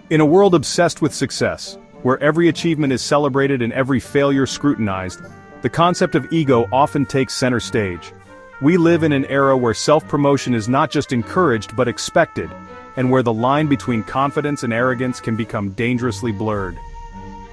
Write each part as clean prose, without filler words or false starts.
In a world obsessed with success, where every achievement is celebrated and every failure scrutinized, the concept of ego often takes center stage. We live in an era where self-promotion is not just encouraged but expected, and where the line between confidence and arrogance can become dangerously blurred.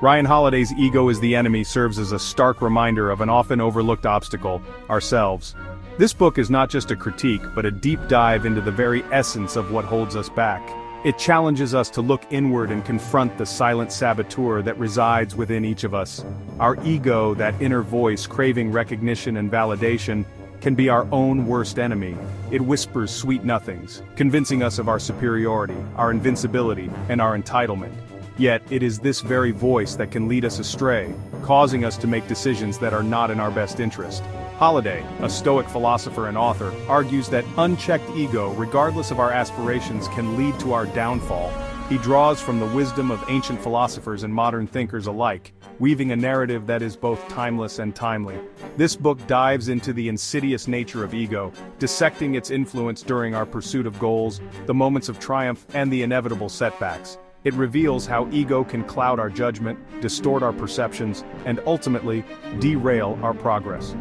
Ryan Holiday's Ego is the Enemy serves as a stark reminder of an often overlooked obstacle, ourselves. This book is not just a critique but a deep dive into the very essence of what holds us back. It challenges us to look inward and confront the silent saboteur that resides within each of us. Our ego, that inner voice craving recognition and validation, can be our own worst enemy. It whispers sweet nothings, convincing us of our superiority, our invincibility, and our entitlement. Yet, it is this very voice that can lead us astray, causing us to make decisions that are not in our best interest. Holiday, a Stoic philosopher and author, argues that unchecked ego, regardless of our aspirations, can lead to our downfall. He draws from the wisdom of ancient philosophers and modern thinkers alike, weaving a narrative that is both timeless and timely. This book dives into the insidious nature of ego, dissecting its influence during our pursuit of goals, the moments of triumph, and the inevitable setbacks. It reveals how ego can cloud our judgment, distort our perceptions, and ultimately, derail our progress.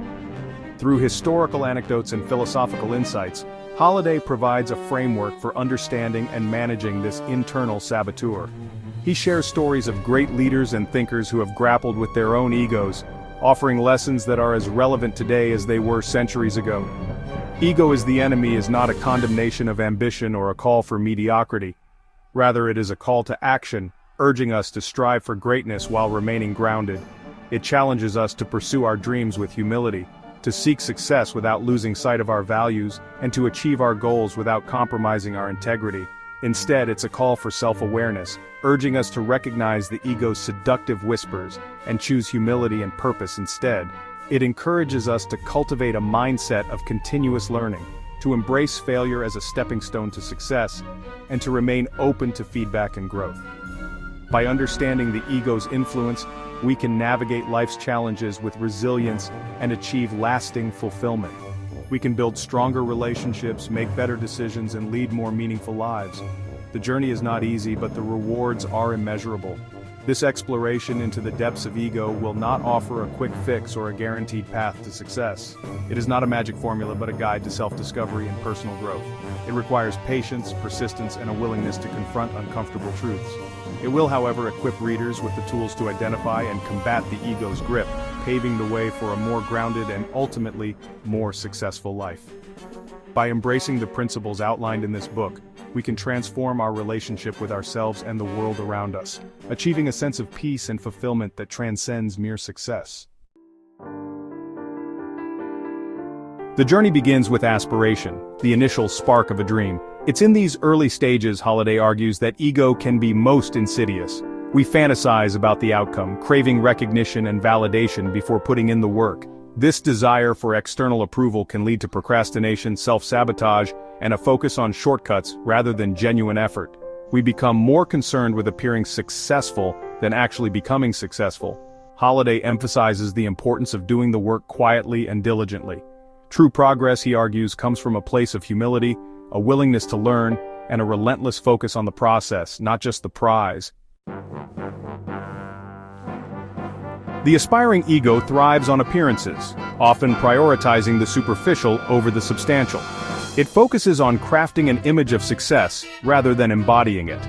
Through historical anecdotes and philosophical insights, Holiday provides a framework for understanding and managing this internal saboteur. He shares stories of great leaders and thinkers who have grappled with their own egos, offering lessons that are as relevant today as they were centuries ago. Ego is the Enemy is not a condemnation of ambition or a call for mediocrity. Rather, it is a call to action, urging us to strive for greatness while remaining grounded. It challenges us to pursue our dreams with humility, to seek success without losing sight of our values, and to achieve our goals without compromising our integrity. Instead, it's a call for self-awareness, urging us to recognize the ego's seductive whispers and choose humility and purpose instead. It encourages us to cultivate a mindset of continuous learning, to embrace failure as a stepping stone to success, and to remain open to feedback and growth. By understanding the ego's influence, we can navigate life's challenges with resilience and achieve lasting fulfillment. We can build stronger relationships, make better decisions, and lead more meaningful lives. The journey is not easy, but the rewards are immeasurable. This exploration into the depths of ego will not offer a quick fix or a guaranteed path to success. It is not a magic formula but a guide to self-discovery and personal growth. It requires patience, persistence, and a willingness to confront uncomfortable truths. It will, however, equip readers with the tools to identify and combat the ego's grip, paving the way for a more grounded and ultimately more successful life. By embracing the principles outlined in this book, we can transform our relationship with ourselves and the world around us, achieving a sense of peace and fulfillment that transcends mere success. The journey begins with aspiration, the initial spark of a dream. It's in these early stages, Holiday argues, that ego can be most insidious. We fantasize about the outcome, craving recognition and validation before putting in the work. This desire for external approval can lead to procrastination, self-sabotage, and a focus on shortcuts rather than genuine effort. We become more concerned with appearing successful than actually becoming successful. Holiday emphasizes the importance of doing the work quietly and diligently. True progress, he argues, comes from a place of humility, a willingness to learn, and a relentless focus on the process, not just the prize. The aspiring ego thrives on appearances, often prioritizing the superficial over the substantial. It focuses on crafting an image of success rather than embodying it.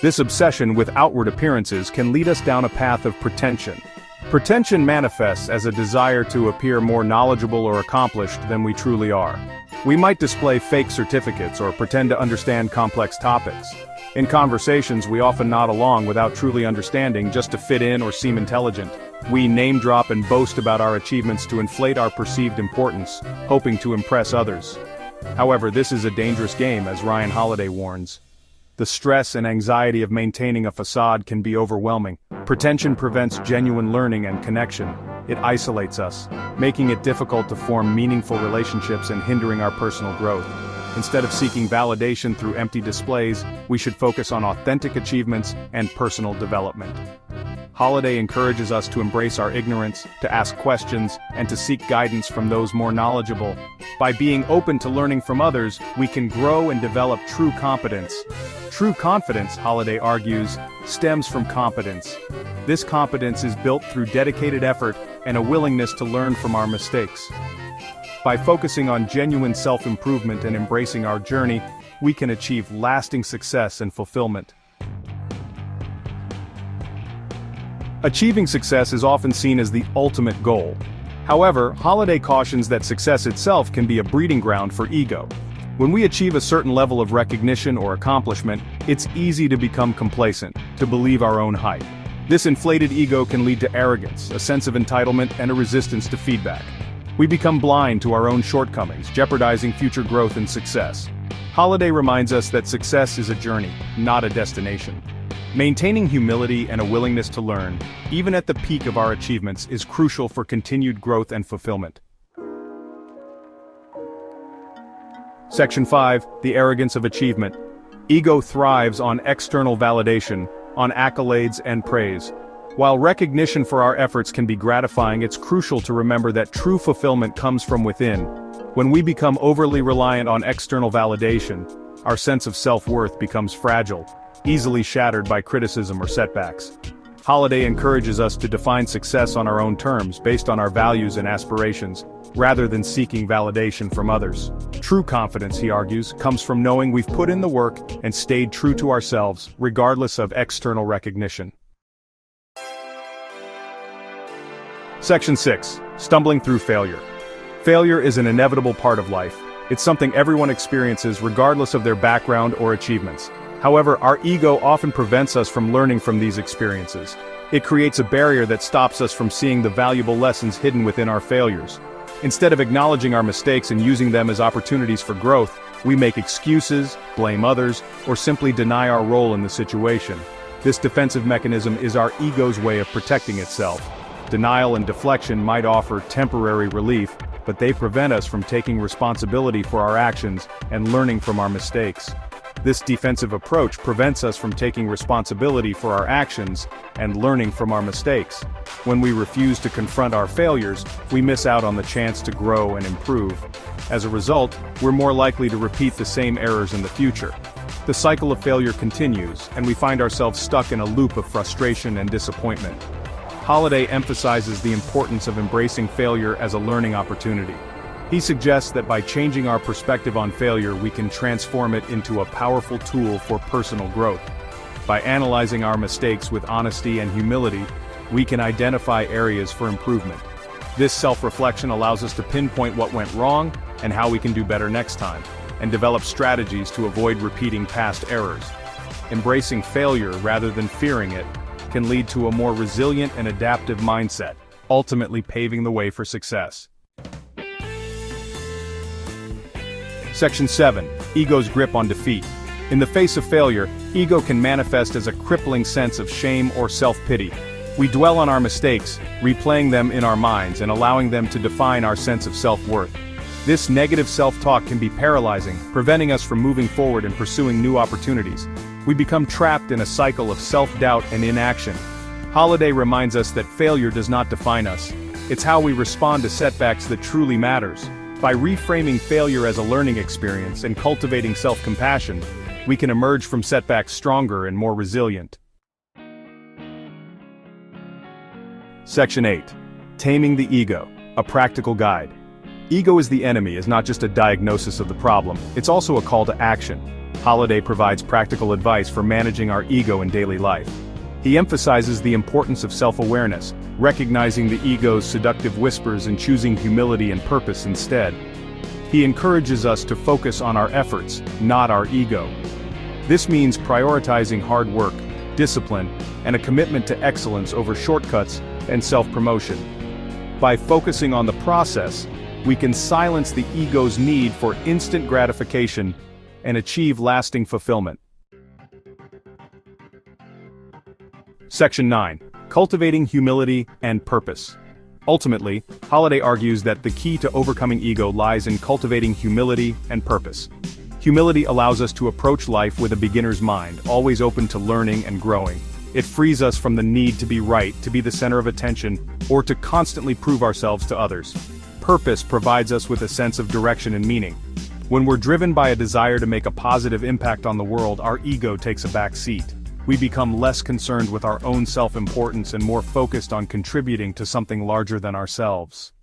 This obsession with outward appearances can lead us down a path of pretension. Pretension manifests as a desire to appear more knowledgeable or accomplished than we truly are. We might display fake certificates or pretend to understand complex topics. In conversations, we often nod along without truly understanding, just to fit in or seem intelligent. We name drop and boast about our achievements to inflate our perceived importance, hoping to impress others. However, this is a dangerous game, as Ryan Holiday warns. The stress and anxiety of maintaining a facade can be overwhelming. Pretension prevents genuine learning and connection. It isolates us, making it difficult to form meaningful relationships and hindering our personal growth. Instead of seeking validation through empty displays, we should focus on authentic achievements and personal development. Holiday encourages us to embrace our ignorance, to ask questions, and to seek guidance from those more knowledgeable. By being open to learning from others, we can grow and develop true competence. True confidence, Holiday argues, stems from competence. This competence is built through dedicated effort and a willingness to learn from our mistakes. By focusing on genuine self-improvement and embracing our journey, we can achieve lasting success and fulfillment. Achieving success is often seen as the ultimate goal. However, Holiday cautions that success itself can be a breeding ground for ego. When we achieve a certain level of recognition or accomplishment, it's easy to become complacent, to believe our own hype. This inflated ego can lead to arrogance, a sense of entitlement, and a resistance to feedback. We become blind to our own shortcomings, jeopardizing future growth and success. Holiday reminds us that success is a journey, not a destination. Maintaining humility and a willingness to learn, even at the peak of our achievements, is crucial for continued growth and fulfillment. Section 5. The arrogance of achievement. Ego thrives on external validation, on accolades and praise. While recognition for our efforts can be gratifying, it's crucial to remember that true fulfillment comes from within. When we become overly reliant on external validation, our sense of self-worth becomes fragile, easily shattered by criticism or setbacks. Holiday encourages us to define success on our own terms, based on our values and aspirations, rather than seeking validation from others. True confidence, he argues, comes from knowing we've put in the work and stayed true to ourselves, regardless of external recognition. Section 6. Stumbling through failure. Failure is an inevitable part of life. It's something everyone experiences regardless of their background or achievements. However, our ego often prevents us from learning from these experiences. It creates a barrier that stops us from seeing the valuable lessons hidden within our failures. Instead of acknowledging our mistakes and using them as opportunities for growth, we make excuses, blame others, or simply deny our role in the situation. This defensive mechanism is our ego's way of protecting itself. Denial and deflection might offer temporary relief, but they prevent us from taking responsibility for our actions and learning from our mistakes. This defensive approach prevents us from taking responsibility for our actions and learning from our mistakes. When we refuse to confront our failures, we miss out on the chance to grow and improve. As a result, we're more likely to repeat the same errors in the future. The cycle of failure continues, and we find ourselves stuck in a loop of frustration and disappointment. Holiday emphasizes the importance of embracing failure as a learning opportunity. He suggests that by changing our perspective on failure, we can transform it into a powerful tool for personal growth. By analyzing our mistakes with honesty and humility, we can identify areas for improvement. This self-reflection allows us to pinpoint what went wrong and how we can do better next time, and develop strategies to avoid repeating past errors. Embracing failure rather than fearing it can lead to a more resilient and adaptive mindset, ultimately paving the way for success. Section 7. Ego's grip on defeat. In the face of failure, ego can manifest as a crippling sense of shame or self-pity. We dwell on our mistakes, replaying them in our minds and allowing them to define our sense of self-worth. This negative self-talk can be paralyzing, preventing us from moving forward and pursuing new opportunities. We become trapped in a cycle of self-doubt and inaction. Holiday reminds us that failure does not define us. It's how we respond to setbacks that truly matters. By reframing failure as a learning experience and cultivating self-compassion, we can emerge from setbacks stronger and more resilient. Section 8. Taming the ego, a practical guide. Ego is the enemy is not just a diagnosis of the problem, it's also a call to action. Holiday provides practical advice for managing our ego in daily life. He emphasizes the importance of self-awareness, recognizing the ego's seductive whispers and choosing humility and purpose instead. He encourages us to focus on our efforts, not our ego. This means prioritizing hard work, discipline, and a commitment to excellence over shortcuts and self-promotion. By focusing on the process, we can silence the ego's need for instant gratification and achieve lasting fulfillment. Section 9. Cultivating humility and purpose. Ultimately, Holiday argues that the key to overcoming ego lies in cultivating humility and purpose. Humility allows us to approach life with a beginner's mind, always open to learning and growing. It frees us from the need to be right, to be the center of attention, or to constantly prove ourselves to others. Purpose provides us with a sense of direction and meaning. When we're driven by a desire to make a positive impact on the world, our ego takes a back seat. We become less concerned with our own self-importance and more focused on contributing to something larger than ourselves.